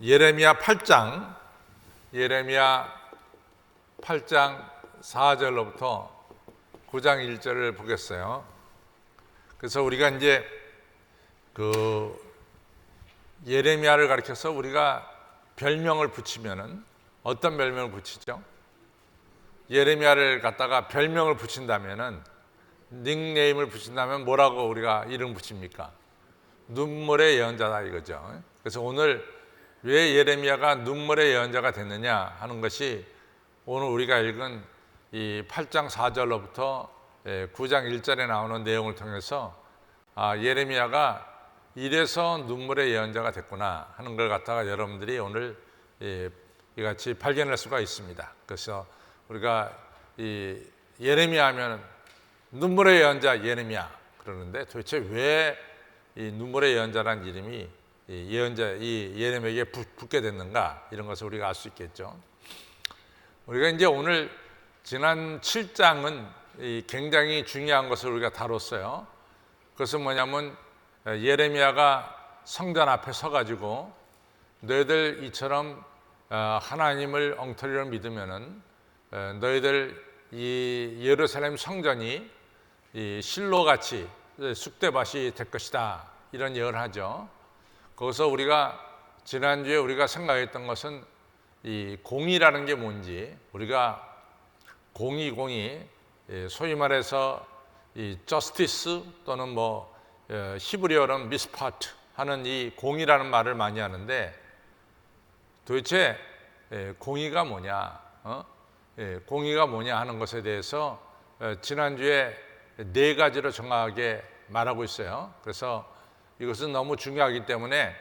예레미야 8장 4절로부터 9장 1절을 보겠어요. 그래서 우리가 이제 그 예레미야를 가리켜서 우리가 별명을 붙이면은 어떤 별명을 붙이죠? 예레미야를 갖다가 별명을 붙인다면은, 닉네임을 붙인다면 뭐라고 우리가 이름 붙입니까? 눈물의 예언자다 이거죠. 그래서 오늘 왜 예레미야가 눈물의 예언자가 됐느냐 하는 것이 오늘 우리가 읽은 이 8장 4절로부터 9장 1절에 나오는 내용을 통해서 예레미야가 이래서 눈물의 예언자가 됐구나 하는 걸 갖다가 여러분들이 오늘 이같이 발견할 수가 있습니다. 그래서 우리가 이 예레미야 하면 눈물의 예언자 예레미야 그러는데, 도대체 왜 이 눈물의 예언자라는 이름이 이 예레미야에게 붙게 됐는가, 이런 것을 우리가 알 수 있겠죠. 우리가 이제 오늘 지난 7장은 굉장히 중요한 것을 우리가 다뤘어요. 그것은 뭐냐면 예레미야가 성전 앞에 서가지고 너희들 이처럼 하나님을 엉터리로 믿으면은 너희들 이 예루살렘 성전이 이 실로같이 쑥대밭이 될 것이다, 이런 예언을 하죠. 거기서 우리가 지난주에 우리가 생각했던 것은 이 공의라는 게 뭔지, 우리가 공의 소위 말해서 이 저스티스 또는 뭐 히브리어로는 미스파트 하는 이 공의라는 말을 많이 하는데, 도대체 공의가 뭐냐, 공의가 뭐냐 하는 것에 대해서 지난주에 4가지로 정확하게 말하고 있어요. 그래서 이것은 너무 중요하기 때문에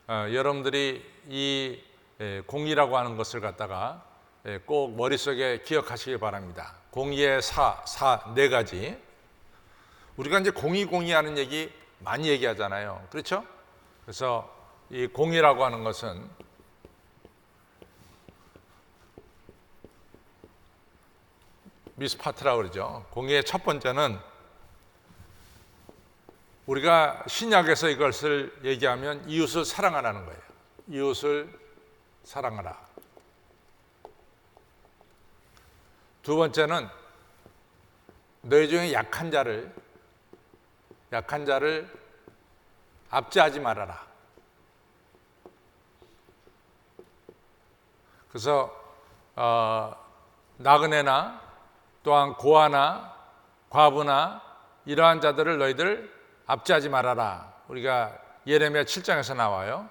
여러분들이 이 공의라고 하는 것을 갖다가 꼭 머릿속에 기억하시기 바랍니다. 공의의 4가지. 우리가 이제 공의하는 얘기 많이 얘기하잖아요. 그렇죠? 그래서 이 공의라고 하는 것은 미스파트라고 그러죠. 공의의 첫 번째는, 우리가 신약에서 이것을 얘기하면 이웃을 사랑하라는 거예요. 이웃을 사랑하라. 두 번째는 너희 중에 약한 자를 압제하지 말아라. 그래서 나그네나 또한 고아나 과부나 이러한 자들을 너희들 압제하지 말아라. 우리가 예레미야 7장에서 나와요.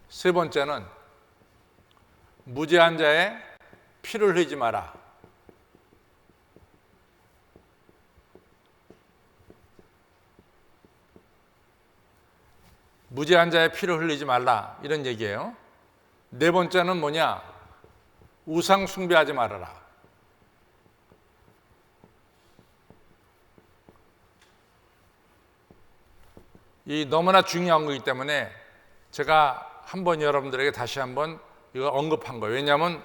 세 번째는 무죄한 자의 피를 흘리지 마라. 무죄한 자의 피를 흘리지 말라, 이런 얘기예요. 네 번째는 뭐냐? 우상 숭배하지 말아라. 이 너무나 중요한 거기 때문에 제가 한번 여러분들에게 다시 한번 이거 언급한 거예요. 왜냐하면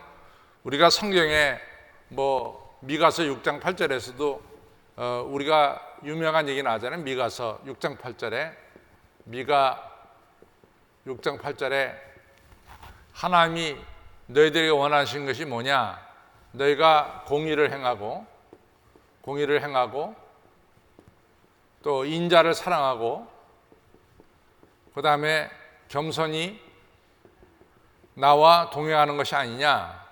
우리가 성경에 뭐 미가서 6장 8절에서도 우리가 유명한 얘기 나오잖아요. 미가서 6장 8절에 미가 6장 8절에 하나님이 너희들에게 원하시는 것이 뭐냐? 너희가 공의를 행하고 또 인자를 사랑하고 그 다음에 겸손히 나와 동행하는 것이 아니냐,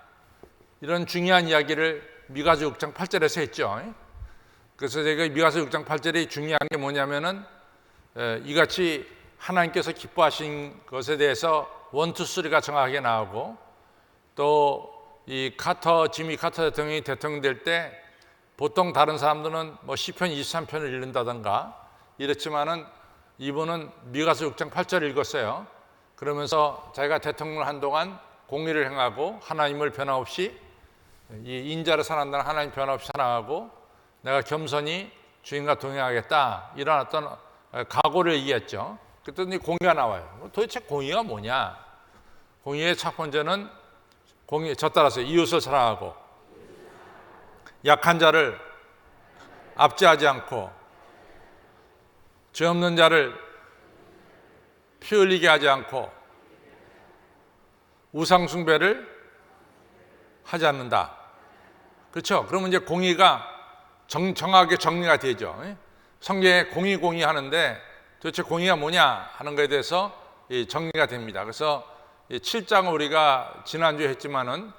이런 중요한 이야기를 미가서 6장 8절에서 했죠. 그래서 제가 미가서 6장 8절이 중요한 게 뭐냐면은 이같이 하나님께서 기뻐하신 것에 대해서 1, 2, 3가 정확하게 나오고, 또 이 지미 카터 대통령이 대통령 될 때 보통 다른 사람들은 뭐 시편 23편을 읽는다던가 이랬지만은 이분은 미가서 6장 8절을 읽었어요. 그러면서 자기가 대통령을 한동안 공의를 행하고 하나님을 변함없이, 이 인자를 사랑한다는 하나님 변함없이 사랑하고 내가 겸손히 주인과 동행하겠다, 이런 어떤 각오를 얘기했죠. 그랬더니 공의가 나와요. 도대체 공의가 뭐냐? 공의의 첫 번째는 저 따라서 이웃을 사랑하고 약한 자를 압제하지 않고 죄 없는 자를 피 흘리게 하지 않고 우상 숭배를 하지 않는다. 그렇죠? 그러면 이제 공의가 정하게 정리가 되죠. 성경에 공의 하는데 도대체 공의가 뭐냐 하는 것에 대해서 정리가 됩니다. 그래서 7장을 우리가 지난주에 했지만은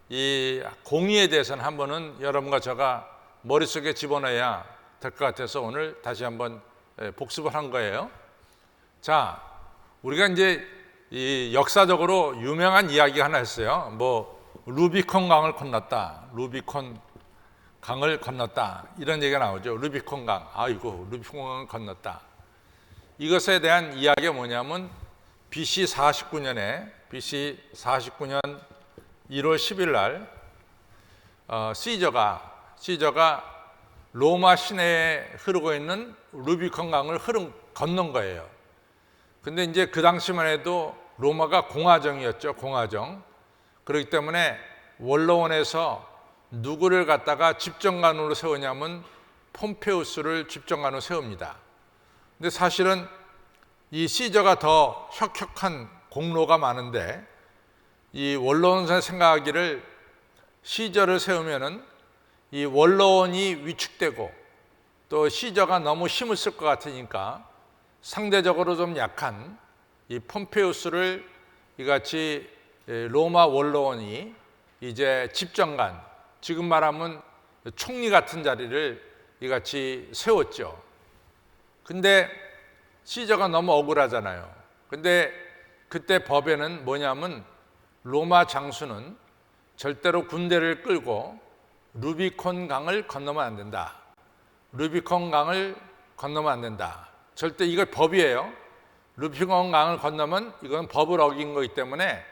이 공의에 대해서는 한번은 여러분과 제가 머릿속에 집어넣어야 될 것 같아서 오늘 다시 한번 복습을 한 거예요. 자, 우리가 이제 이 역사적으로 유명한 이야기가 하나 있어요. 뭐 루비콘 강을 건넜다. 루비콘 강을 건넜다. 이런 얘기가 나오죠. 루비콘 강. 아이고, 루비콘 강을 건넜다. 이것에 대한 이야기가 뭐냐면 BC 49년에 1월 10일 날 시저가 로마 시내에 흐르고 있는 루비콘 강을 건넌 거예요. 근데 이제 그 당시만 해도 로마가 공화정이었죠. 공화정. 그렇기 때문에 원로원에서 누구를 갖다가 집정관으로 세우냐면 폼페우스를 집정관으로 세웁니다. 근데 사실은 이 시저가 더 혁혁한 공로가 많은데 이 원로원에서 생각하기를 시저를 세우면은 이 원로원이 위축되고 또 시저가 너무 힘을 쓸 것 같으니까 상대적으로 좀 약한 이 폼페우스를 이같이 로마 원로원이 이제 집정관, 지금 말하면 총리 같은 자리를 이같이 세웠죠. 근데 시저가 너무 억울하잖아요. 근데 그때 법에는 뭐냐면 로마 장수는 절대로 군대를 끌고 루비콘 강을 건너면 안 된다. 루비콘 강을 건너면 안 된다. 절대 이거 법이에요. 루비콘 강을 건너면 이건 법을 어긴 거기 때문에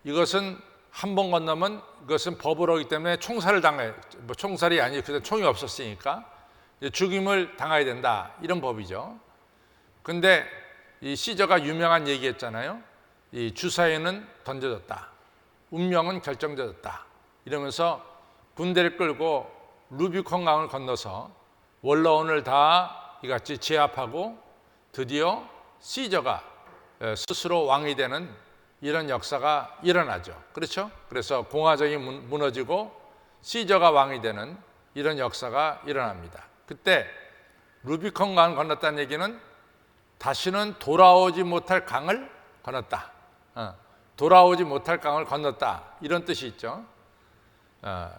이것은 한 번 건너면 이것은 법을 어기기 때문에 총살을 당해. 뭐 총살이 아니고 그때 총이 없었으니까 죽임을 당해야 된다. 이런 법이죠. 근데 이 시저가 유명한 얘기했잖아요. 이 주사위는 던져졌다. 운명은 결정져졌다. 이러면서 군대를 끌고 루비콘 강을 건너서 원로원을 다 이같이 제압하고 드디어 시저가 스스로 왕이 되는 이런 역사가 일어나죠. 그렇죠? 그래서 공화정이 무너지고 시저가 왕이 되는 이런 역사가 일어납니다. 그때 루비콘 강을 건넜다는 얘기는 다시는 돌아오지 못할 강을 건넜다. 돌아오지 못할 강을 건넜다. 이런 뜻이 있죠.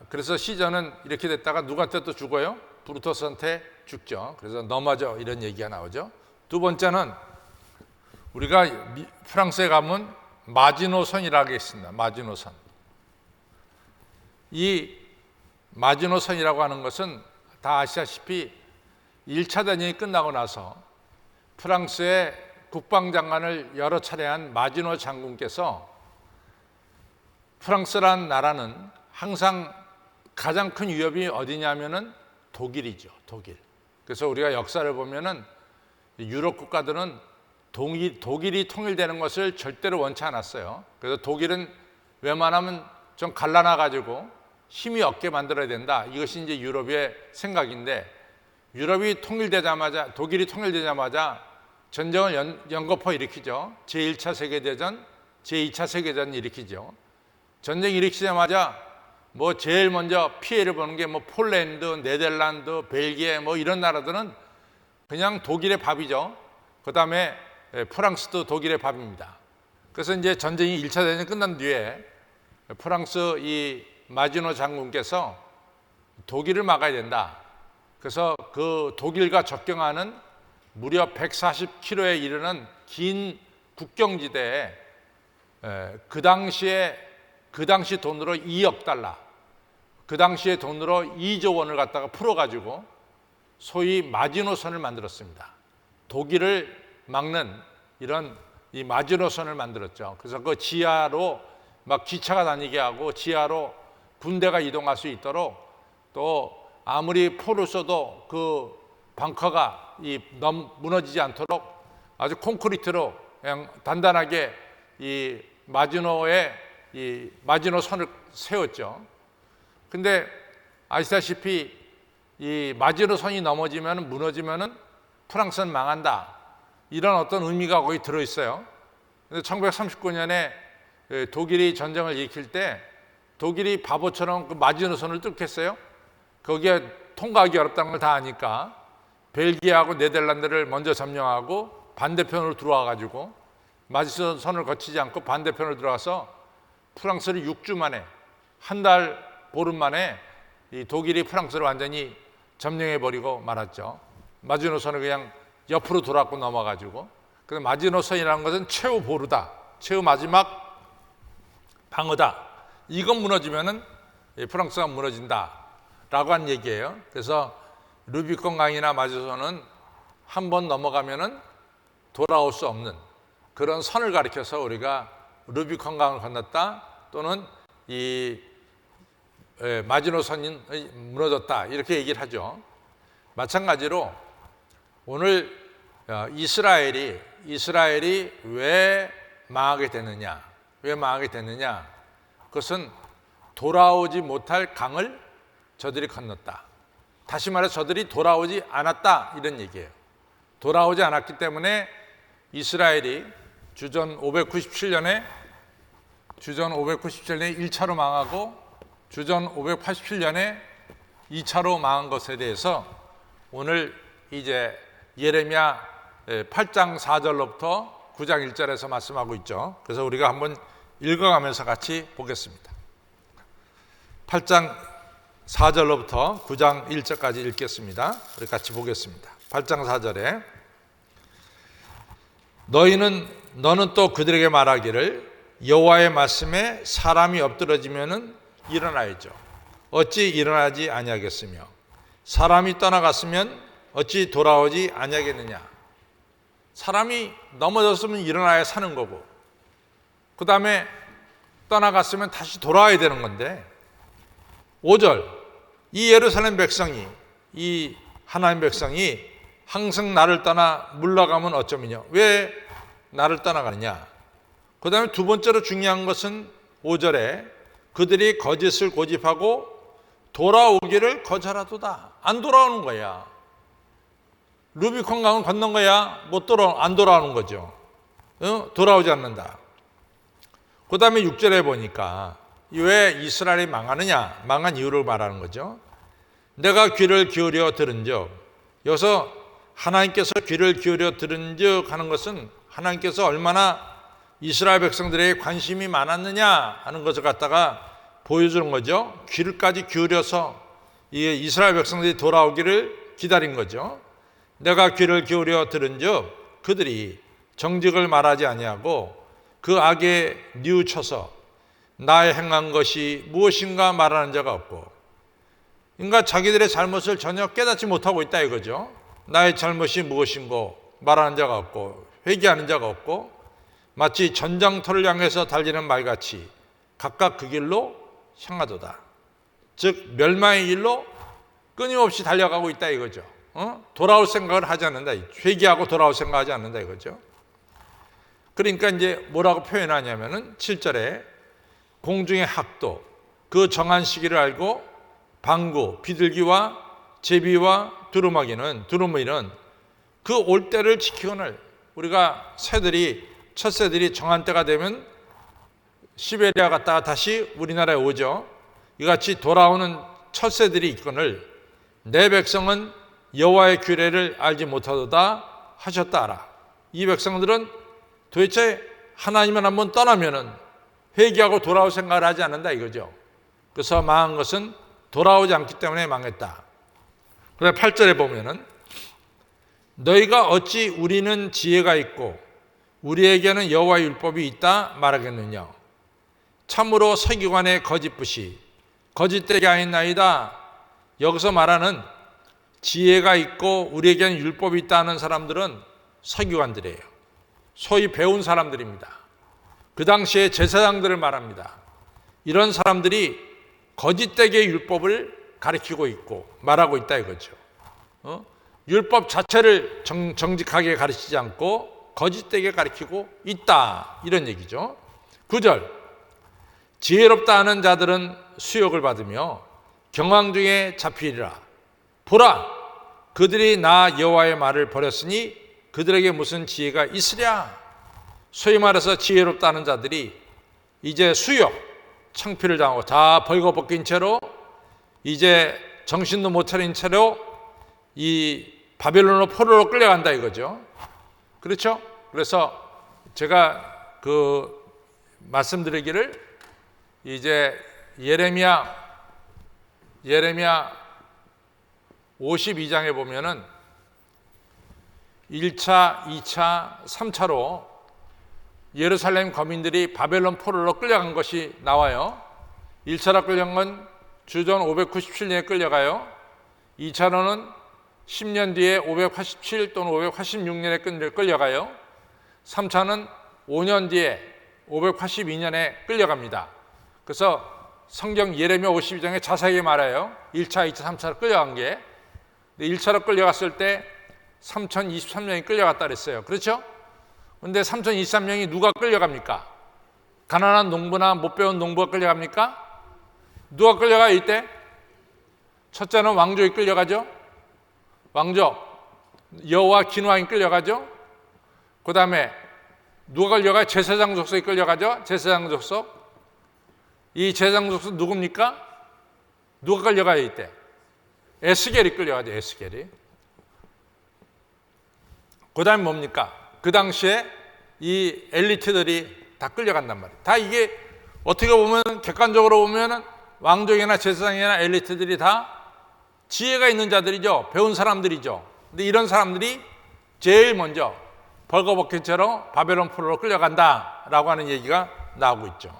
그래서 시저는 이렇게 됐다가 누구한테 또 죽어요? 브루토스한테 죽죠. 그래서 넘어져 이런 얘기가 나오죠. 두 번째는 우리가 프랑스에 가면 마지노선이라고 있습니다. 마지노선. 이 마지노선이라고 하는 것은 다 아시다시피 1차 대전이 끝나고 나서 프랑스의 국방장관을 여러 차례 한 마지노 장군께서 프랑스란 나라는 항상 가장 큰 위협이 어디냐면은 독일이죠. 독일. 그래서 우리가 역사를 보면은 유럽 국가들은 독일이 통일되는 것을 절대로 원치 않았어요. 그래서 독일은 웬만하면 좀 갈라놔 가지고 힘이 없게 만들어야 된다. 이것이 이제 유럽의 생각인데 독일이 통일되자마자 전쟁을 연거푸 일으키죠. 제1차 세계대전, 제2차 세계대전 일으키죠. 전쟁 일으키자마자 뭐 제일 먼저 피해를 보는 게 뭐 폴란드, 네덜란드, 벨기에 뭐 이런 나라들은 그냥 독일의 밥이죠. 그다음에 프랑스도 독일의 밥입니다. 그래서 이제 전쟁이 1차 대전이 끝난 뒤에 프랑스 이 마지노 장군께서 독일을 막아야 된다. 그래서 그 독일과 접경하는 무려 140km에 이르는 긴 국경지대에 그 당시 돈으로 2억 달러, 그 당시의 돈으로 2조 원을 갖다가 풀어가지고 소위 마지노선을 만들었습니다. 독일을 막는 이런 이 마지노선을 만들었죠. 그래서 그 지하로 막 기차가 다니게 하고 지하로 군대가 이동할 수 있도록 또 아무리 포를 쏘도 그 벙커가 무너지지 않도록 아주 콘크리트로 그냥 단단하게 이 마지노선을 세웠죠. 근데 아시다시피 이 마지노선이 무너지면은 프랑스는 망한다. 이런 어떤 의미가 거기 들어 있어요. 근데 1939년에 독일이 전쟁을 일으킬 때 독일이 바보처럼 그 마지노선을 뚫겠어요? 거기에 통과하기 어렵다는 걸 다 아니까 벨기에하고 네덜란드를 먼저 점령하고 반대편으로 들어와 가지고 마지노선을 거치지 않고 반대편으로 들어와서 프랑스를 6주 만에, 한 달 보름 만에 이 독일이 프랑스를 완전히 점령해버리고 말았죠. 마지노선을 그냥 옆으로 돌았고 넘어가지고. 그래서 마지노선이라는 것은 최후 보루다, 최후 마지막 방어다. 이건 무너지면은 프랑스가 무너진다라고 한 얘기예요. 그래서 루비콘 강이나 마지노선은 한 번 넘어가면은 돌아올 수 없는 그런 선을 가리켜서 우리가 루비콘 강을 건넜다 또는 이 마지노선이 무너졌다 이렇게 얘기를 하죠. 마찬가지로 오늘 이스라엘이 왜 망하게 됐느냐? 왜 망하게 됐느냐? 그것은 돌아오지 못할 강을 저들이 건넜다. 다시 말해서 저들이 돌아오지 않았다 이런 얘기예요. 돌아오지 않았기 때문에 이스라엘이 주전 597년에 1차로 망하고 주전 587년에 2차로 망한 것에 대해서 오늘 이제 예레미야 8장 4절로부터 9장 1절에서 말씀하고 있죠. 그래서 우리가 한번 읽어가면서 같이 보겠습니다. 8장 4절로부터 9장 1절까지 읽겠습니다. 우리 같이 보겠습니다. 8장 4절에 너는 또 그들에게 말하기를 여호와의 말씀에 사람이 엎드러지면은 일어나야죠. 어찌 일어나지 아니하겠으며 사람이 떠나갔으면 어찌 돌아오지 아니하겠느냐. 사람이 넘어졌으면 일어나야 사는 거고 그 다음에 떠나갔으면 다시 돌아와야 되는 건데 5절 이 예루살렘 백성이 이 하나님 백성이 항상 나를 떠나 물러가면 어쩌면요. 왜 나를 떠나가느냐. 그 다음에 두 번째로 중요한 것은 5절에 그들이 거짓을 고집하고 돌아오기를 거절하도다. 안 돌아오는 거야. 루비콘 강을 건넌 거야. 안 돌아오는 거죠. 돌아오지 않는다. 그 다음에 6절에 보니까 왜 이스라엘이 망하느냐, 망한 이유를 말하는 거죠. 내가 귀를 기울여 들은 적, 여기서 하나님께서 귀를 기울여 들은 적 하는 것은 하나님께서 얼마나 이스라엘 백성들에게 관심이 많았느냐 하는 것을 갖다가 보여주는 거죠. 귀를까지 기울여서 이스라엘 백성들이 돌아오기를 기다린 거죠. 내가 귀를 기울여 들은 적 그들이 정직을 말하지 아니하고 그 악에 뉘우쳐서 나의 행한 것이 무엇인가 말하는 자가 없고, 그러니까 자기들의 잘못을 전혀 깨닫지 못하고 있다 이거죠. 나의 잘못이 무엇인고 말하는 자가 없고 회개하는 자가 없고 마치 전장터를 향해서 달리는 말같이 각각 그 길로 향하도다. 즉 멸망의 길로 끊임없이 달려가고 있다 이거죠. 돌아올 생각을 하지 않는다. 회개하고 돌아올 생각하지 않는다 이거죠. 그러니까 이제 뭐라고 표현하냐면은 7절에 공중의 학도 그 정한 시기를 알고 방구, 비둘기와 제비와 두루마기는 그 올 때를 지키거늘. 우리가 첫 새들이 정한 때가 되면 시베리아 갔다가 다시 우리나라에 오죠. 이같이 돌아오는 첫 새들이 있거늘 내 백성은 여호와의 규례를 알지 못하도다 하셨다 하라. 이 백성들은 도대체 하나님을 한번 떠나면은 회개하고 돌아올 생각을 하지 않는다 이거죠. 그래서 망한 것은 돌아오지 않기 때문에 망했다. 그래서 8절에 보면은 너희가 어찌 우리는 지혜가 있고 우리에게는 여호와의 율법이 있다 말하겠느냐. 참으로 서기관의 거짓붓이 거짓되게 하였나이다. 여기서 말하는 지혜가 있고 우리에게는 율법이 있다는 사람들은 서기관들이에요. 소위 배운 사람들입니다. 그 당시에 제사장들을 말합니다. 이런 사람들이 거짓되게 율법을 가르치고 있고 말하고 있다 이거죠. 율법 자체를 정직하게 가르치지 않고 거짓되게 가르치고 있다 이런 얘기죠. 9절 지혜롭다 하는 자들은 수욕을 받으며 경황 중에 잡히리라. 보라 그들이 나 여호와의 말을 버렸으니 그들에게 무슨 지혜가 있으랴. 소위 말해서 지혜롭다 하는 자들이 이제 수욕, 창피를 당하고 다 벌거벗긴 채로 이제 정신도 못 차린 채로 이 바벨론으로 포로로 끌려간다 이거죠. 그렇죠? 그래서 제가 말씀드리기를 이제 예레미야 52장에 보면은 1차, 2차, 3차로 예루살렘 거민들이 바벨론 포로로 끌려간 것이 나와요. 1차로 끌려간 건 주전 597년에 끌려가요. 2차로는 10년 뒤에 587 또는 586년에 끌려가요. 3차는 5년 뒤에 582년에 끌려갑니다. 그래서 성경 예레미야 52장에 자세하게 말해요. 1차, 2차, 3차로 끌려간 게. 1차로 끌려갔을 때 3023명이 끌려갔다 그랬어요. 그렇죠? 근데 3023명이 누가 끌려갑니까? 가난한 농부나 못 배운 농부가 끌려갑니까? 누가 끌려가요 이때? 첫째는 왕족이 끌려가죠. 왕족, 여호와 기누왕이 끌려가죠. 그 다음에 누가 끌려가요? 제사장 족속이 끌려가죠. 제사장 족속. 이 제사장 족속 누굽니까? 누가 끌려가요 이때? 에스겔이 끌려가죠. 에스겔이. 그 다음에 뭡니까? 그 당시에 이 엘리트들이 다 끌려간단 말이에요. 다 이게 어떻게 보면 객관적으로 보면 왕족이나 제사장이나 엘리트들이 다 지혜가 있는 자들이죠. 배운 사람들이죠. 근데 이런 사람들이 제일 먼저 벌거벗긴 채로 바벨론 포로로 끌려간다라고 하는 얘기가 나오고 있죠.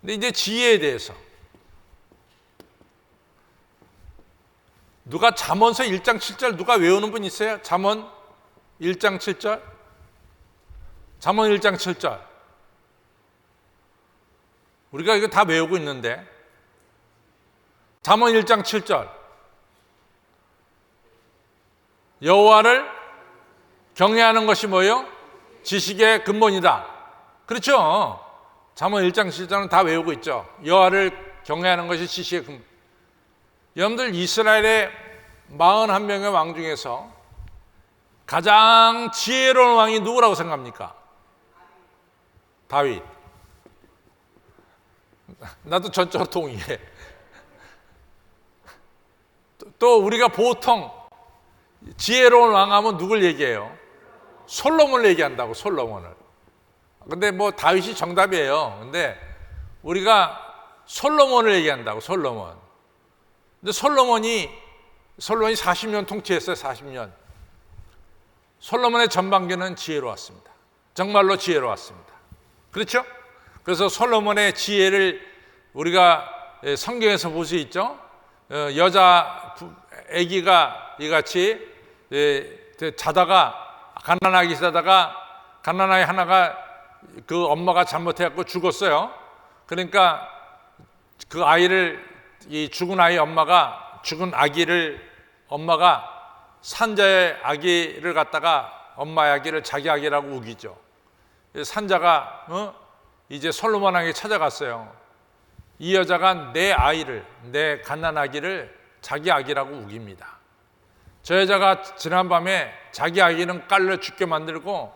근데 이제 지혜에 대해서 누가 잠언서 1장 7절 누가 외우는 분 있어요? 잠언 1장 7절? 잠언 1장 7절. 우리가 이거 다 외우고 있는데 잠언 1장 7절. 여호와를 경외하는 것이 뭐예요? 지식의 근본이다. 그렇죠? 잠언 1장 7절은 다 외우고 있죠. 여호와를 경외하는 것이 지식의 근본. 여러분들 이스라엘의 41명의 왕 중에서 가장 지혜로운 왕이 누구라고 생각합니까? 다윗. 나도 전적으로 동의해. 또 우리가 보통 지혜로운 왕 하면 누굴 얘기해요? 솔로몬을 얘기한다고, 솔로몬을. 근데 뭐 다윗이 정답이에요. 근데 우리가 솔로몬을 얘기한다고, 솔로몬. 근데 솔로몬이 40년 통치했어요, 40년. 솔로몬의 전반기는 지혜로웠습니다. 정말로 지혜로웠습니다. 그렇죠? 그래서 솔로몬의 지혜를 우리가 성경에서 볼 수 있죠. 여자 아기가 이같이 자다가 갓난아기 자다가 갓난아기 하나가 그 엄마가 잘못해갖고 죽었어요. 그러니까 그 아이를 이 죽은 아기를 엄마가 산자의 아기를 갖다가 엄마의 아기를 자기 아기라고 우기죠. 산자가 이제 솔로몬 왕에게 찾아갔어요. 이 여자가 내 갓난아기를 자기 아기라고 우깁니다. 저 여자가 지난밤에 자기 아기는 깔려 죽게 만들고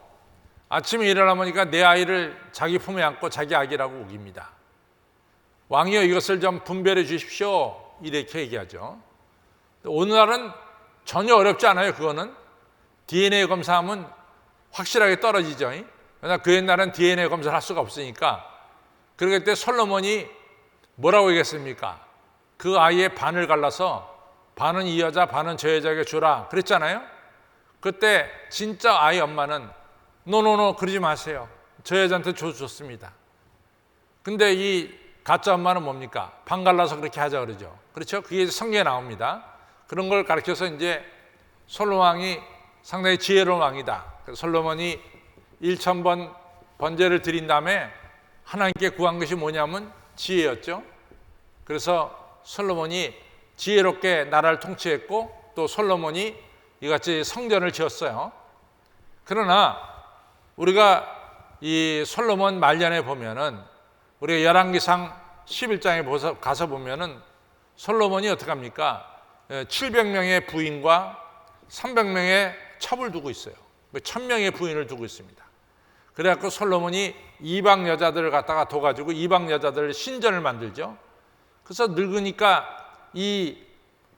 아침에 일어나 보니까 내 아이를 자기 품에 안고 자기 아기라고 우깁니다. 왕이여 이것을 좀 분별해 주십시오. 이렇게 얘기하죠. 오늘날은 전혀 어렵지 않아요. 그거는 DNA 검사하면 확실하게 떨어지죠. 그러나 그 옛날엔 DNA 검사를 할 수가 없으니까. 그럴 때 솔로몬이 뭐라고 얘기했습니까? 그 아이의 반을 갈라서 반은 이 여자 반은 저 여자에게 주라 그랬잖아요. 그때 진짜 아이 엄마는 노노노 그러지 마세요. 저 여자한테 줘줬습니다. 근데 이 가짜 엄마는 뭡니까? 반 갈라서 그렇게 하자 그러죠. 그렇죠? 그게 성경에 나옵니다. 그런 걸 가르쳐서 이제 솔로몬 왕이 상당히 지혜로운 왕이다. 솔로몬이 1000번 번제를 드린 다음에 하나님께 구한 것이 뭐냐면 지혜였죠. 그래서 솔로몬이 지혜롭게 나라를 통치했고 또 솔로몬이 이같이 성전을 지었어요. 그러나 우리가 이 솔로몬 말년에 보면은 우리가 열왕기상 11장에 가서 보면은 솔로몬이 어떻게 합니까? 700명의 부인과 300명의 첩을 두고 있어요. 1000명의 부인을 두고 있습니다. 그래갖고 솔로몬이 이방 여자들을 갖다가 둬가지고 이방 여자들 신전을 만들죠. 그래서 늙으니까 이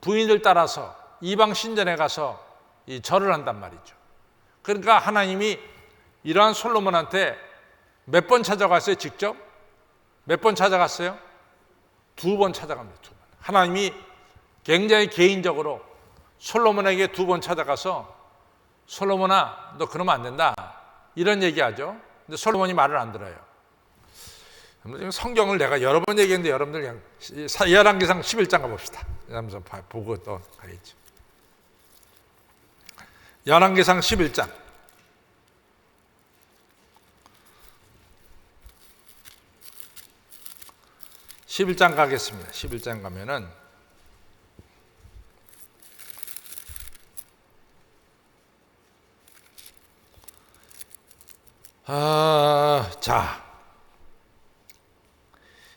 부인을 따라서 이방 신전에 가서 이 절을 한단 말이죠. 그러니까 하나님이 이러한 솔로몬한테 몇 번 찾아갔어요? 직접? 몇 번 찾아갔어요? 2번 찾아갑니다. 2번. 하나님이 굉장히 개인적으로 솔로몬에게 2번 찾아가서 솔로몬아, 너 그러면 안 된다, 이런 얘기하죠. 근데 솔로몬이 말을 안 들어요. 성경을 내가 여러 번 얘기했는데 여러분들 그냥 열왕기상 11장 가봅시다. 하면서 보고 또 가야죠. 열왕기상 11장. 11장 가겠습니다. 11장 가면은 자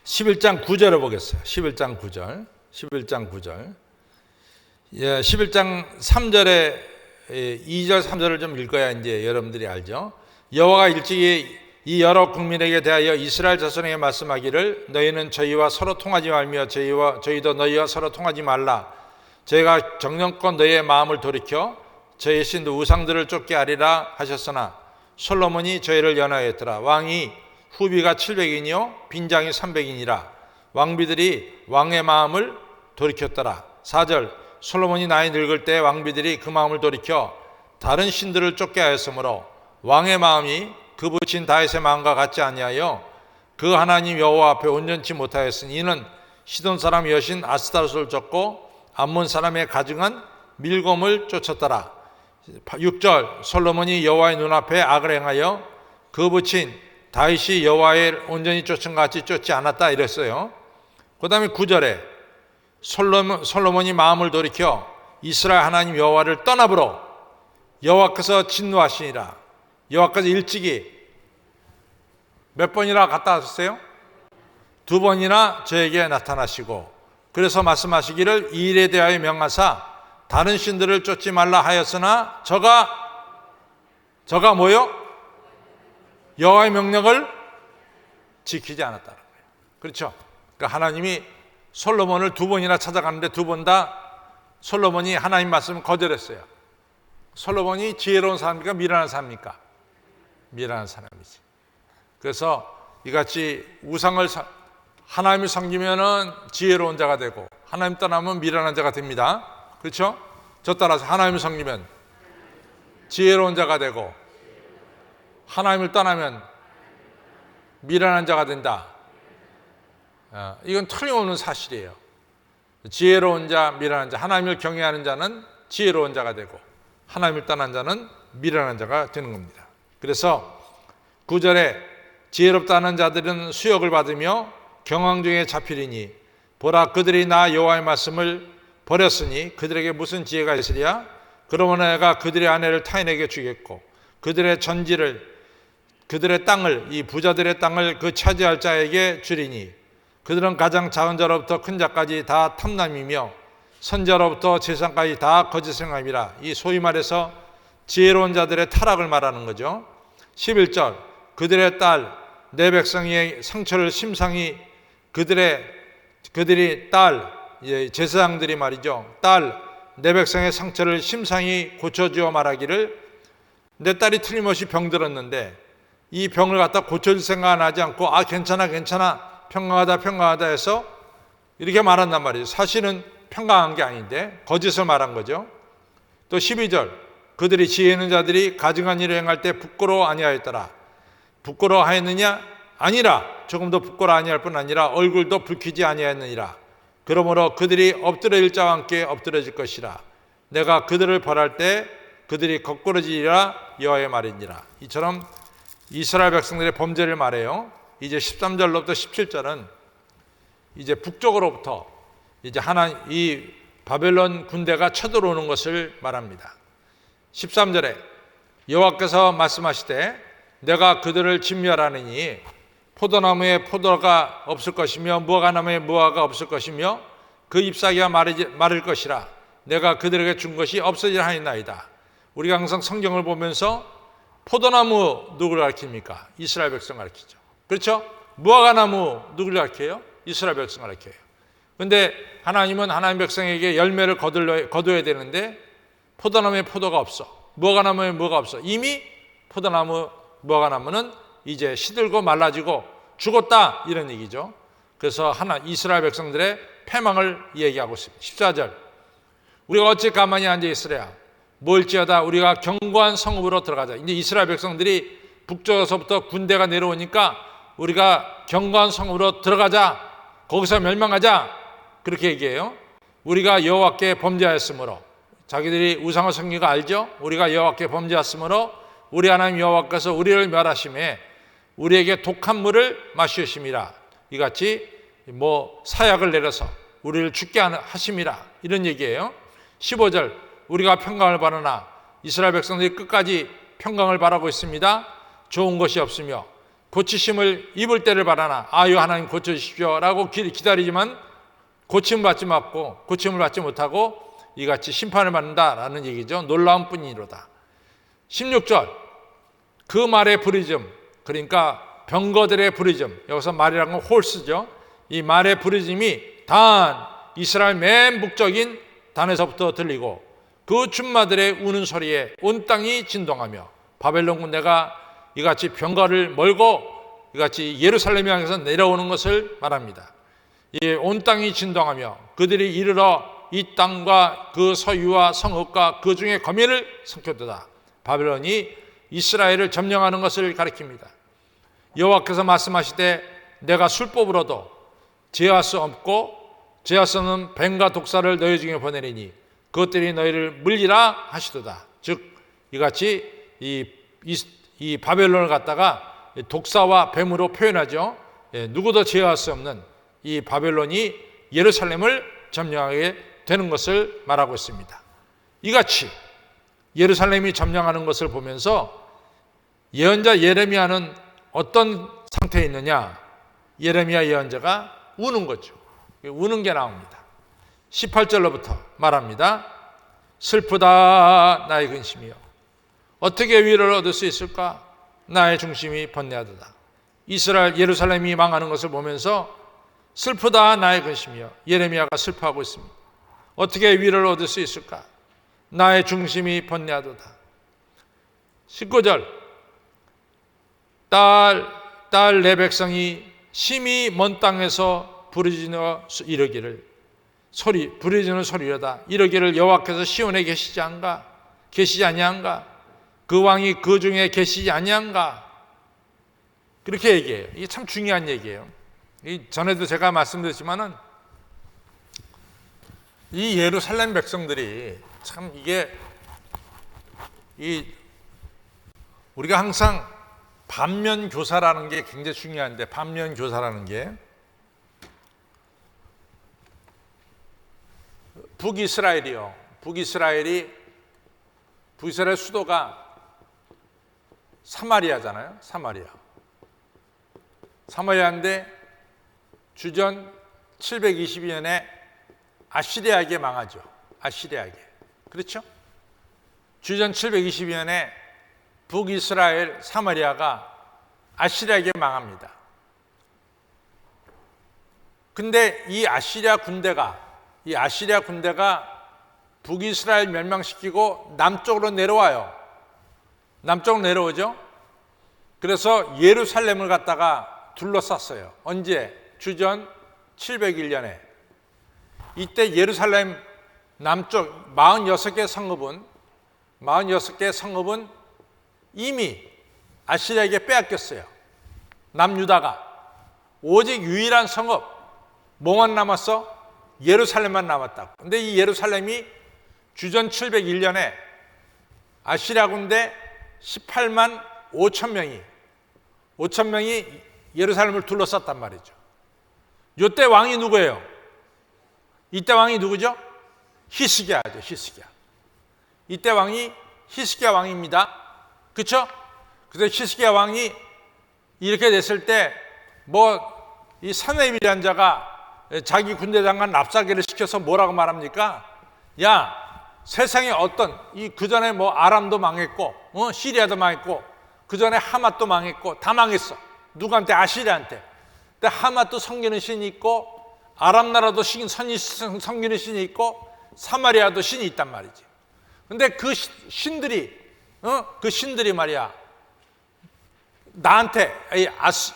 11장 9절을 보겠어요. 11장 9절. 11장 9절. 예, 11장 3절에 2절 3절을 좀 읽어야 이제 여러분들이 알죠. 여호와가 일찍이 이 여러 국민에게 대하여 이스라엘 자손에게 말씀하기를 너희는 저희와 서로 통하지 말며 저희도 너희와 서로 통하지 말라. 저희가 정령껏 너희의 마음을 돌이켜 저희 신 우상들을 쫓게 하리라 하셨으나 솔로몬이 저희를 연하였더라. 왕이 후비가 700인이요 빈장이 300인이라. 왕비들이 왕의 마음을 돌이켰더라. 4절 솔로몬이 나이 늙을 때 왕비들이 그 마음을 돌이켜 다른 신들을 쫓게 하였으므로 왕의 마음이 그 부친 다윗의 마음과 같지 아니하여 그 하나님 여호와 앞에 온전치 못하였으니 이는 시돈 사람 여신 아스타롯을 쫓고 암몬 사람의 가증한 밀곰을 쫓았더라. 6절 솔로몬이 여호와의 눈앞에 악을 행하여 그 부친 다윗이 여호와의 온전히 쫓은 것 같이 쫓지 않았다 이랬어요. 그 다음에 9절에 솔로몬이 마음을 돌이켜 이스라엘 하나님 여호와를 떠나보러 여호와께서 진노하시니라. 여호와께서 일찍이 몇 번이나 갔다 왔어요? 2번이나 저에게 나타나시고 그래서 말씀하시기를 이 일에 대하여 명하사 다른 신들을 쫓지 말라 하였으나 저가 뭐요? 여호와의 명령을 지키지 않았다는 거예요. 그렇죠? 그러니까 하나님이 솔로몬을 2번이나 찾아갔는데 2번 다 솔로몬이 하나님 말씀을 거절했어요. 솔로몬이 지혜로운 사람입니까? 미련한 사람입니까? 미련한 사람이지. 그래서 이같이 하나님을 섬기면은 지혜로운 자가 되고 하나님 떠나면 미련한 자가 됩니다. 그렇죠? 저 따라서 하나님을 섬기면 지혜로운 자가 되고 하나님을 떠나면 미련한 자가 된다. 이건 틀림없는 사실이에요. 지혜로운 자, 미련한 자, 하나님을 경외하는 자는 지혜로운 자가 되고 하나님을 떠난 자는 미련한 자가 되는 겁니다. 그래서 9절에 지혜롭다는 자들은 수욕을 받으며 경황 중에 잡히리니 보라 그들이 나 여호와의 말씀을 버렸으니 그들에게 무슨 지혜가 있으랴. 그러므로 내가 그들의 아내를 타인에게 주겠고 그들의 전지를 그들의 땅을 이 부자들의 땅을 그 차지할 자에게 주리니 그들은 가장 작은 자로부터 큰 자까지 다 탐남이며 선자로부터 제사장까지 다 거짓 행함이라. 이 소위 말해서 지혜로운 자들의 타락을 말하는 거죠. 11절 그들의 딸 내 백성의 상처를 심상히 그들이 딸 제사장들이 말이죠. 딸 내 백성의 상처를 심상히 고쳐주어 말하기를 내 딸이 틀림없이 병들었는데 이 병을 갖다 고쳐줄 생각은 하지 않고 괜찮아 평강하다 해서 이렇게 말한단 말이죠. 사실은 평강한 게 아닌데 거짓을 말한 거죠. 또 12절 그들이 지혜 있는 자들이 가증한 일을 행할 때 부끄러워 아니하였더라. 부끄러워하였느냐? 아니라 조금도 부끄러워 아니할 뿐 아니라 얼굴도 붉히지 아니하였느니라. 그러므로 그들이 엎드러질 자와 함께 엎드러질 것이라. 내가 그들을 벌할 때 그들이 거꾸러지리라 여호와의 말이니라. 이처럼 이스라엘 백성들의 범죄를 말해요. 이제 13절로부터 17절은 이제 북쪽으로부터 이제 이 바벨론 군대가 쳐들어오는 것을 말합니다. 13절에 여호와께서 말씀하시되 내가 그들을 진멸하느니 포도나무에 포도가 없을 것이며 무화과나무에 무화과가 없을 것이며 그 잎사귀가 마를 것이라. 내가 그들에게 준 것이 없어지려 하였나이다. 우리가 항상 성경을 보면서 포도나무 누구를 가리킵니까? 이스라엘 백성 가리키죠. 그렇죠? 무화과나무 누구를 가리켜요? 이스라엘 백성 가리켜요. 그런데 하나님은 하나님 백성에게 열매를 거둬야 되는데 포도나무에 포도가 없어. 무화과나무에 뭐가 없어. 이미 포도나무, 무화과나무는 이제 시들고 말라지고 죽었다, 이런 얘기죠. 그래서 이스라엘 백성들의 패망을 얘기하고 있습니다. 14절, 우리가 어찌 가만히 앉아 있으랴. 뭘지어다 우리가 견고한 성읍으로 들어가자. 이제 이스라엘 백성들이 북쪽에서부터 군대가 내려오니까 우리가 견고한 성읍으로 들어가자, 거기서 멸망하자, 그렇게 얘기해요. 우리가 여호와께 범죄하였으므로, 자기들이 우상을 섬긴 거 알죠? 우리가 여호와께 범죄하였으므로 우리 하나님 여호와께서 우리를 멸하심에 우리에게 독한 물을 마시심이라. 이같이 사약을 내려서 우리를 죽게 하심이라, 이런 얘기예요. 15절, 우리가 평강을 바라나. 이스라엘 백성들이 끝까지 평강을 바라고 있습니다. 좋은 것이 없으며 고치심을 입을 때를 바라나. 아유 하나님 고쳐주십시오 라고 기다리지만 고침을 받지 못하고 이같이 심판을 받는다라는 얘기죠. 놀라운 뿐이로다. 16절, 그 말의 부르짖음, 그러니까 병거들의 부르짖음, 여기서 말이라는 건 홀스죠. 이 말의 부르짖음이 단, 이스라엘 맨 북쪽인 단에서부터 들리고 그 춘마들의 우는 소리에 온 땅이 진동하며 바벨론 군대가 이같이 병거를 몰고 이같이 예루살렘 향해서 내려오는 것을 말합니다. 온 땅이 진동하며 그들이 이르러 이 땅과 그 소유와 성읍과 그 중에 거민을 삼켰도다. 바벨론이 이스라엘을 점령하는 것을 가리킵니다. 여호와께서 말씀하시되 내가 술법으로도 제할 수 없고 제할 수 없는 뱀과 독사를 너희 중에 보내리니 그것들이 너희를 물리라 하시도다. 즉 이같이 이 바벨론을 갖다가 독사와 뱀으로 표현하죠. 누구도 제어할 수 없는 이 바벨론이 예루살렘을 점령하게 되는 것을 말하고 있습니다. 이같이 예루살렘이 점령하는 것을 보면서 예언자 예레미야는 어떤 상태에 있느냐? 예레미야 예언자가 우는 거죠. 우는 게 나옵니다. 18절로부터 말합니다. 슬프다 나의 근심이여, 어떻게 위로를 얻을 수 있을까? 나의 중심이 번뇌하도다. 이스라엘 예루살렘이 망하는 것을 보면서 슬프다 나의 근심이여, 예레미야가 슬퍼하고 있습니다. 어떻게 위로를 얻을 수 있을까? 나의 중심이 번뇌하도다. 19절, 딸 내 백성이 심히 먼 땅에서 부르짖어 이르기를, 부르짖는 소리로다. 이르기를 여호와께서 시온에 계시지 아니한가? 그 왕이 그 중에 계시지 아니한가? 그렇게 얘기해요. 이게 참 중요한 얘기예요. 전에도 제가 말씀드렸지만은 이 예루살렘 백성들이 참 우리가 항상 반면 교사라는 게 굉장히 중요한데, 반면 교사라는 게 북이스라엘 수도가 사마리아잖아요. 사마리아인데 주전 722년에 아시리아에게 망하죠. 아시리아에게. 그렇죠? 주전 722년에 북이스라엘 사마리아가 아시리아에게 망합니다. 근데 이 아시리아 군대가 북이스라엘 멸망시키고 남쪽으로 내려와요. 남쪽으로 내려오죠. 그래서 예루살렘을 갖다가 둘러쌌어요. 언제? 주전 701년에. 이때 예루살렘 남쪽 46개 성읍은 이미 아시리아에게 빼앗겼어요. 남유다가. 오직 유일한 성읍 뭐만 남았어? 예루살렘만 남았다. 근데 이 예루살렘이 주전 701년에 아시리아 군대 18만 5천 명이 예루살렘을 둘러쌌단 말이죠. 이때 왕이 누구예요? 이때 왕이 누구죠? 히스기야죠. 이때 왕이 히스기야 왕입니다. 그렇죠? 그래서 히스기야 왕이 이렇게 됐을 때 이 사네빌이라는 자가 자기 군대 장관 납사계를 시켜서 뭐라고 말합니까? 야, 세상에 그 전에 아람도 망했고, 시리아도 망했고, 그 전에 하맛도 망했고 다 망했어. 누구한테? 아시리아한테. 근데 하맛도 섬기는 신이 있고 아람 나라도 섬기는 신이 있고 사마리아도 신이 있단 말이지. 근데 그 신들이 말이야, 나한테,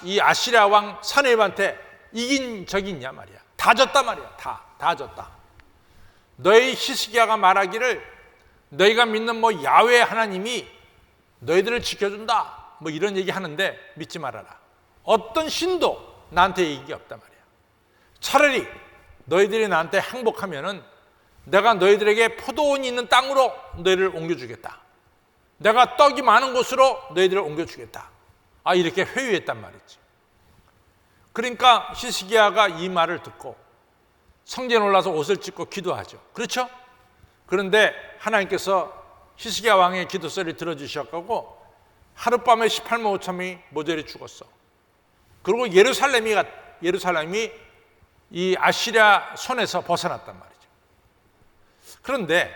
이 아시리아 왕 사네립한테 이긴 적이 있냐 말이야. 다 졌단 말이야. 다 졌다. 너희 히스기야가 말하기를 너희가 믿는 야훼 하나님이 너희들을 지켜준다, 이런 얘기 하는데 믿지 말아라. 어떤 신도 나한테 이긴 게 없단 말이야. 차라리 너희들이 나한테 항복하면은 내가 너희들에게 포도원이 있는 땅으로 너희를 옮겨주겠다. 내가 떡이 많은 곳으로 너희들을 옮겨주겠다. 이렇게 회유했단 말이지. 그러니까 히스기야가 이 말을 듣고 성전에 올라서 옷을 찢고 기도하죠. 그렇죠? 그런데 하나님께서 히스기야 왕의 기도 소리를 들어주셨고 하룻밤에 18만 5천 명이 모조리 죽었어. 그리고 예루살렘이 이 아시리아 손에서 벗어났단 말이죠. 그런데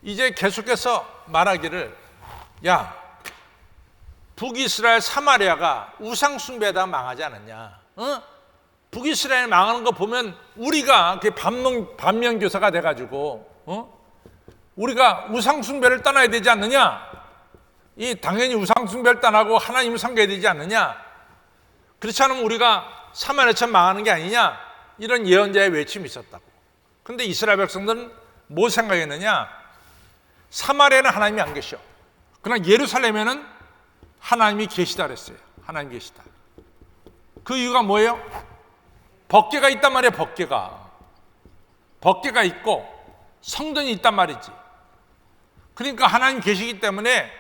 이제 계속해서 말하기를, 야, 북이스라엘 사마리아가 우상 숭배하다 망하지 않았냐? 북이스라엘 망하는 거 보면 우리가 반면교사가 돼가지고 우리가 우상 숭배를 떠나야 되지 않느냐? 당연히 우상 숭배를 떠나고 하나님을 섬겨야 되지 않느냐? 그렇지 않으면 우리가 사마리아처럼 망하는 게 아니냐? 이런 예언자의 외침이 있었다고. 근데 이스라엘 백성들은 뭐 생각했느냐? 사마리아는 하나님이 안 계셔. 그러나 예루살렘에는 하나님이 계시다 그랬어요. 하나님 계시다. 그 이유가 뭐예요? 법궤가 있단 말이에요. 법궤가 있고 성전이 있단 말이지. 그러니까 하나님 계시기 때문에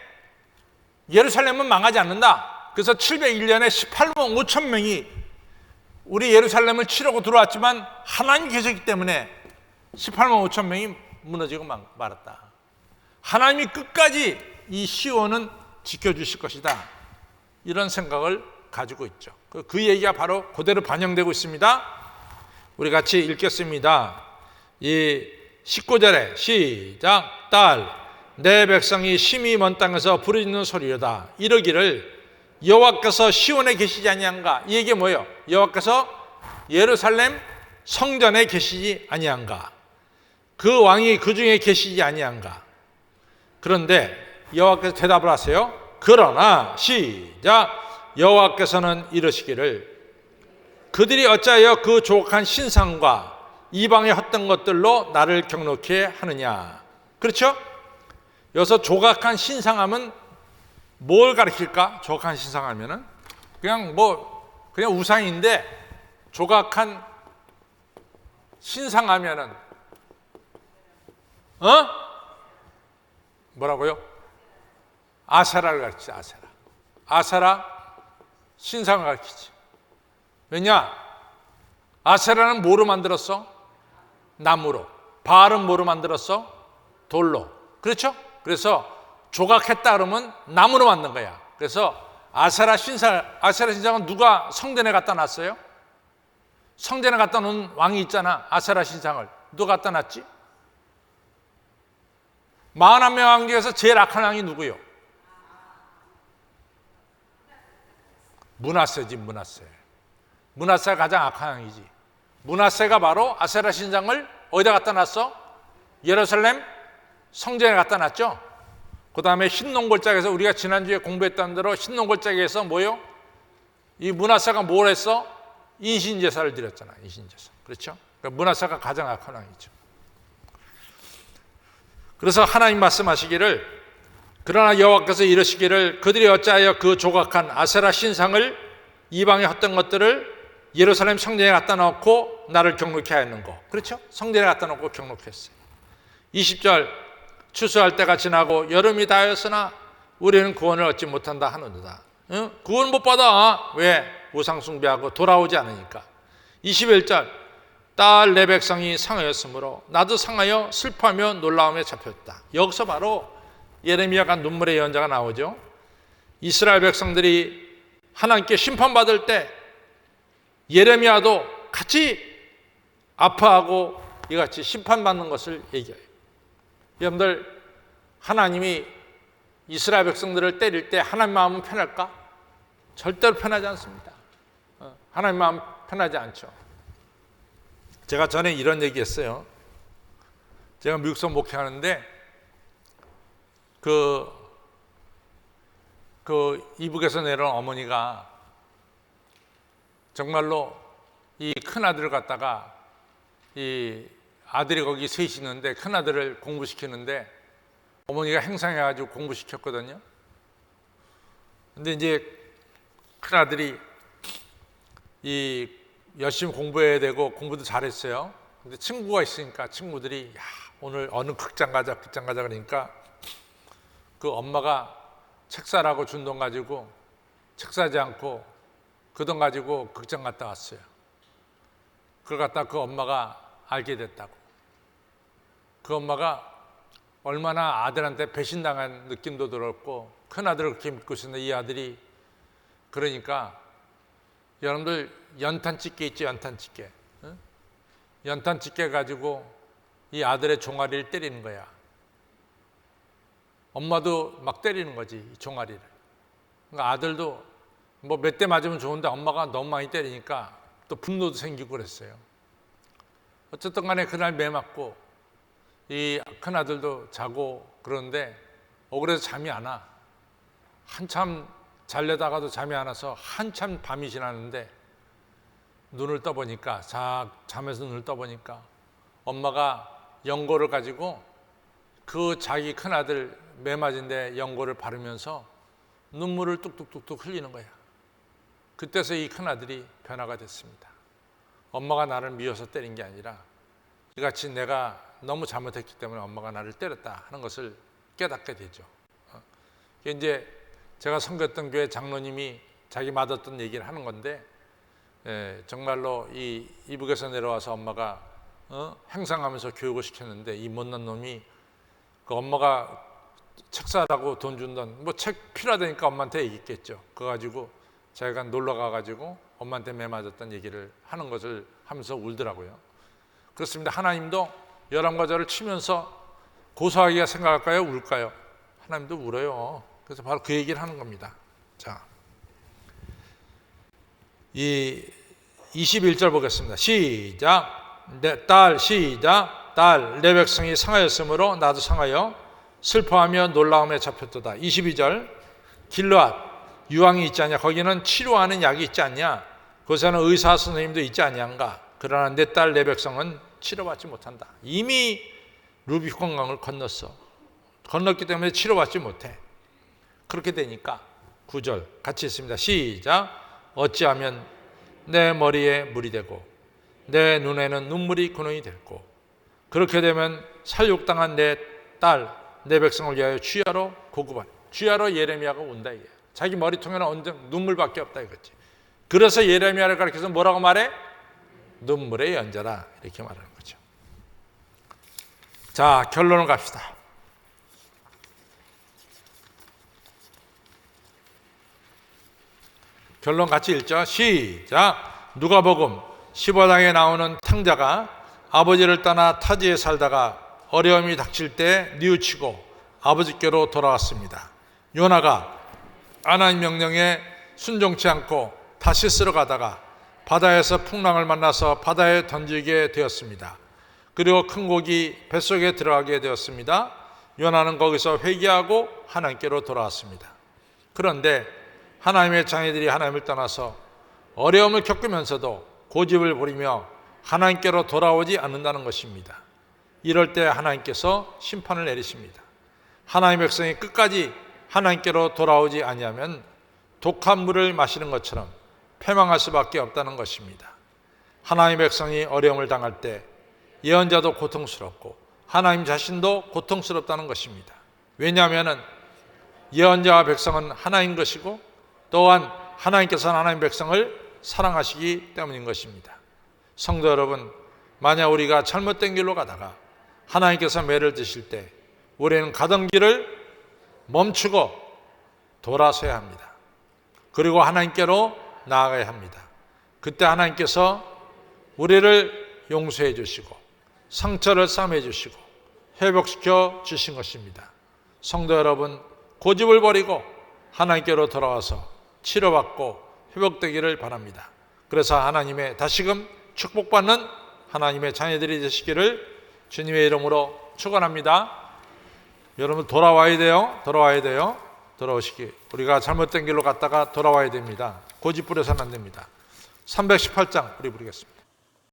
예루살렘은 망하지 않는다. 그래서 701년에 18만 5천 명이 우리 예루살렘을 치려고 들어왔지만 하나님 계시기 때문에 18만 5천 명이 무너지고 말았다. 하나님이 끝까지 이 시온은 지켜주실 것이다. 이런 생각을 가지고 있죠. 그 얘기가 바로 그대로 반영되고 있습니다. 우리 같이 읽겠습니다. 이 19절에 시작. 딸, 내 백성이 심히 먼 땅에서 부르짖는 소리로다. 이러기를 여호와께서 시온에 계시지 아니한가? 이 얘기 뭐예요? 여호와께서 예루살렘 성전에 계시지 아니한가? 그 왕이 그 중에 계시지 아니한가? 그런데 여호와께서 대답을 하세요. 그러나 시작. 여호와께서는 이러시기를 그들이 어찌하여 그 조각한 신상과 이방의 헛된 것들로 나를 경록케 하느냐. 그렇죠? 여기서 조각한 신상하면 뭘 가리킬까? 조각한 신상하면은 그냥 우상인데 조각한 신상하면은 뭐라고요? 아세라를 가르치지. 아세라 신상을 가르치지. 왜냐? 아세라는 뭐로 만들었어? 나무로. 바알은 뭐로 만들었어? 돌로. 그렇죠? 그래서 조각했다 그러면 나무로 만든 거야. 그래서 아세라 신상은 누가 성전에 갖다 놨어요? 성전에 갖다 놓은 왕이 있잖아. 아세라 신상을 누가 갖다 놨지? 41명 왕 중에서 제일 악한 왕이 누구요? 므낫세지. 므낫세가 가장 악한 왕이지. 므낫세가 바로 아세라 신상을 어디다 갖다 놨어? 예루살렘 성전에 갖다 놨죠. 그 다음에 흰농골짜기에서 우리가 지난주에 공부했던 대로 흰농골짜기에서 뭐요? 이 므낫세가 뭘 했어? 인신제사를 드렸잖아. 인신제사. 그렇죠? 그러니까 므낫세가 가장 악한 왕이죠. 그래서 하나님 말씀하시기를 그러나 여호와께서 이르시기를 그들이 어찌하여 그 조각한 아세라 신상을 이방의 헛된 것들을 예루살렘 성전에 갖다 놓고 나를 경록케 하였는고. 그렇죠? 성전에 갖다 놓고 경록했어요. 20절 추수할 때가 지나고 여름이 다하였으나 우리는 구원을 얻지 못한다 하는도다. 구원 못 받아. 왜? 우상 숭배하고 돌아오지 않으니까. 21절 딸 내 백성이 상하였으므로 나도 상하여 슬퍼하며 놀라움에 잡혔다. 여기서 바로 예레미야가 눈물의 예언자가 나오죠. 이스라엘 백성들이 하나님께 심판받을 때 예레미야도 같이 아파하고 이같이 심판받는 것을 얘기해요. 여러분들, 하나님이 이스라엘 백성들을 때릴 때 하나님 마음은 편할까? 절대로 편하지 않습니다. 하나님 마음 편하지 않죠. 제가 전에 이런 얘기했어요. 제가 미국서 목회하는데 그 이북에서 내려온 어머니가 정말로 이 큰아들을 갖다가 이 아들이 거기 셋이 있는데 큰아들을 공부시키는데 어머니가 행상해가지고 공부시켰거든요. 근데 이제 큰아들이 이 열심히 공부해야 되고 공부도 잘했어요. 근데 친구가 있으니까 친구들이 야, 오늘 어느 극장 가자 그러니까 그 엄마가 책 사라고 준 돈 가지고 책 사지 않고 그 돈 가지고 극장 갔다 왔어요. 그걸 갖다 그 엄마가 알게 됐다고. 그 엄마가 얼마나 아들한테 배신당한 느낌도 들었고 큰아들을 그렇게 믿고 있었는데 이 아들이 그러니까 여러분들 연탄집게 있죠, 연탄집게. 응? 연탄집게 가지고 이 아들의 종아리를 때리는 거야. 엄마도 막 때리는 거지, 이 종아리를. 그러니까 아들도 뭐 몇 대 맞으면 좋은데 엄마가 너무 많이 때리니까 또 분노도 생기고 그랬어요. 어쨌든 간에 그날 매 맞고 이 큰아들도 자고 그러는데 억울해서 잠이 안 와. 한참 잘려다가도 잠이 안 와서 한참 밤이 지났는데 눈을 떠보니까 잠에서 눈을 떠보니까 엄마가 연고를 가지고 그 자기 큰아들 매 맞은 데 연고를 바르면서 눈물을 뚝뚝뚝뚝 흘리는 거야. 그때서 이 큰아들이 변화가 됐습니다. 엄마가 나를 미워서 때린 게 아니라 이같이 내가 너무 잘못했기 때문에 엄마가 나를 때렸다 하는 것을 깨닫게 되죠. 이제 제가 섬겼던 교회 장로님이 자기 맞았던 얘기를 하는 건데 정말로 이 이북에서 내려와서 엄마가 행상하면서 교육을 시켰는데 이 못난 놈이 그 엄마가 책 사라고 돈 준 돈 뭐 책 필요하다니까 엄마한테 얘기했겠죠. 그거 가지고 자기가 놀러 가가지고 엄마한테 매 맞았던 얘기를 하는 것을 하면서 울더라고요. 그렇습니다. 하나님도 열왕과 저를 치면서 고소하기가 생각할까요? 울까요? 하나님도 울어요. 그래서 바로 그 얘기를 하는 겁니다. 자, 이 21절 보겠습니다. 시작. 시작. 딸, 내 백성이 상하였으므로 나도 상하여 슬퍼하며 놀라움에 잡혔도다. 22절. 길르앗 유황이 있지 않냐? 거기는 치료하는 약이 있지 않냐? 그곳에는 의사 선생님도 있지 않냐인가? 그러나 내 딸, 내 백성은 치료받지 못한다. 이미 루비콘강을 건넜기 때문에 치료받지 못해. 그렇게 되니까 9절 같이 있습니다. 시작. 어찌하면 내 머리에 물이 되고 내 눈에는 눈물이 근원이 됐고 그렇게 되면 살육당한 내 딸, 내 백성을 위하여 주야로 고급하라. 주야로 예레미야가 온다 이게. 자기 머리통에는 언젠 눈물밖에 없다 이거지. 그래서 예레미야를 가리켜서 뭐라고 말해? 눈물의 연자라 이렇게 말하는 거죠. 자, 결론을 갑시다. 결론 같이 읽죠. 시작. 누가복음 15장에 나오는 탕자가 아버지를 떠나 타지에 살다가 어려움이 닥칠 때 뉘우치고 아버지께로 돌아왔습니다. 요나가 하나님 명령에 순종치 않고 다시스로 가다가 바다에서 풍랑을 만나서 바다에 던지게 되었습니다. 그리고 큰 고기 뱃속에 들어가게 되었습니다. 요나는 거기서 회개하고 하나님께로 돌아왔습니다. 그런데 하나님의 자녀들이 하나님을 떠나서 어려움을 겪으면서도 고집을 부리며 하나님께로 돌아오지 않는다는 것입니다. 이럴 때 하나님께서 심판을 내리십니다. 하나님의 백성이 끝까지 하나님께로 돌아오지 아니하면 독한 물을 마시는 것처럼 패망할 수밖에 없다는 것입니다. 하나님의 백성이 어려움을 당할 때 예언자도 고통스럽고 하나님 자신도 고통스럽다는 것입니다. 왜냐하면 예언자와 백성은 하나인 것이고 또한 하나님께서는 하나님 백성을 사랑하시기 때문인 것입니다. 성도 여러분, 만약 우리가 잘못된 길로 가다가 하나님께서 매를 드실 때 우리는 가던 길을 멈추고 돌아서야 합니다. 그리고 하나님께로 나아가야 합니다. 그때 하나님께서 우리를 용서해 주시고 상처를 싸매 주시고 회복시켜 주신 것입니다. 성도 여러분, 고집을 버리고 하나님께로 돌아와서 치료받고 회복되기를 바랍니다. 그래서 하나님의 다시금 축복받는 하나님의 자녀들이 되시기를 주님의 이름으로 축원합니다. 여러분 돌아와야 돼요. 돌아오시기. 우리가 잘못된 길로 갔다가 돌아와야 됩니다. 고집 부려서는 안 됩니다. 318장 우리 부르겠습니다.